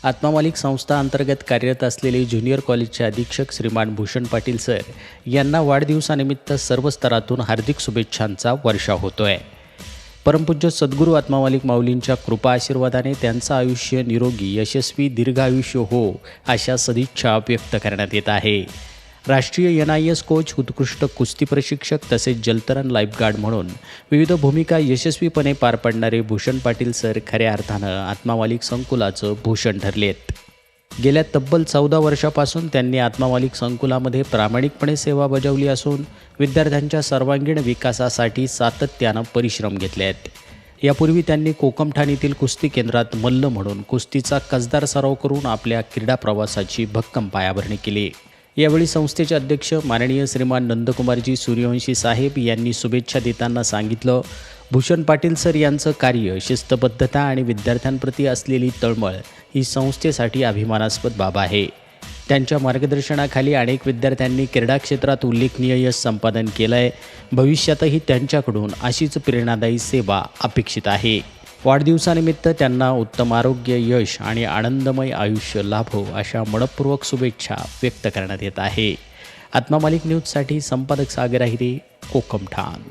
आत्मा मालिक संस्था अंतर्गत कार्यरत असलेले ज्युनियर कॉलेजचे अधीक्षक श्रीमान भूषण पाटील सर यांना वाढदिवसानिमित्त सर्व स्तरातून हार्दिक शुभेच्छांचा वर्षाव होतोय। परमपूज्य सद्गुरू आत्मा मालिक माऊलींच्या कृपा आशीर्वादाने त्यांचं आयुष्य निरोगी, यशस्वी, दीर्घायुष्य हो अशा सदिच्छा व्यक्त करण्यात येत आहे। राष्ट्रीय NIS कोच, उत्कृष्ट कुस्ती प्रशिक्षक तसेच जलतरण लाईफगार्ड म्हणून विविध भूमिका यशस्वीपणे पार पाडणारे भूषण पाटील सर खऱ्या अर्थानं आत्मा मालिक संकुलाचं भूषण ठरलेत। गेल्या तब्बल 14 वर्षापासून त्यांनी आत्मा मालिक संकुलामध्ये प्रामाणिकपणे सेवा बजावली असून विद्यार्थ्यांच्या सर्वांगीण विकासासाठी सातत्यानं परिश्रम घेतले आहेत। यापूर्वी त्यांनी कोकमठाण येथील कुस्ती केंद्रात मल्ल म्हणून कुस्तीचा कसदार सराव करून आपल्या क्रीडा प्रवासाची भक्कम पायाभरणी केली। यावेळी संस्थेचे अध्यक्ष माननीय श्रीमान नंदकुमारजी सूर्यवंशी साहेब यांनी शुभेच्छा देताना सांगितलं, भूषण पाटील सर यांचं कार्य, शिस्तबद्धता आणि विद्यार्थ्यांप्रती असलेली तळमळ ही संस्थेसाठी अभिमानास्पद बाब आहे। त्यांच्या मार्गदर्शनाखाली अनेक विद्यार्थ्यांनी क्रीडा क्षेत्रात उल्लेखनीय यश संपादन केलं आहे। भविष्यातही त्यांच्याकडून अशीच प्रेरणादायी सेवा अपेक्षित आहे। वाढदिवसानिमित्त त्यांना उत्तम आरोग्य, यश आणि आनंदमय आयुष्य लाभो अशा मनपूर्वक शुभेच्छा व्यक्त करण्यात येत आहे। आत्मा मालिक न्यूजसाठी संपादक सागर आहिरे, कोकमठाण।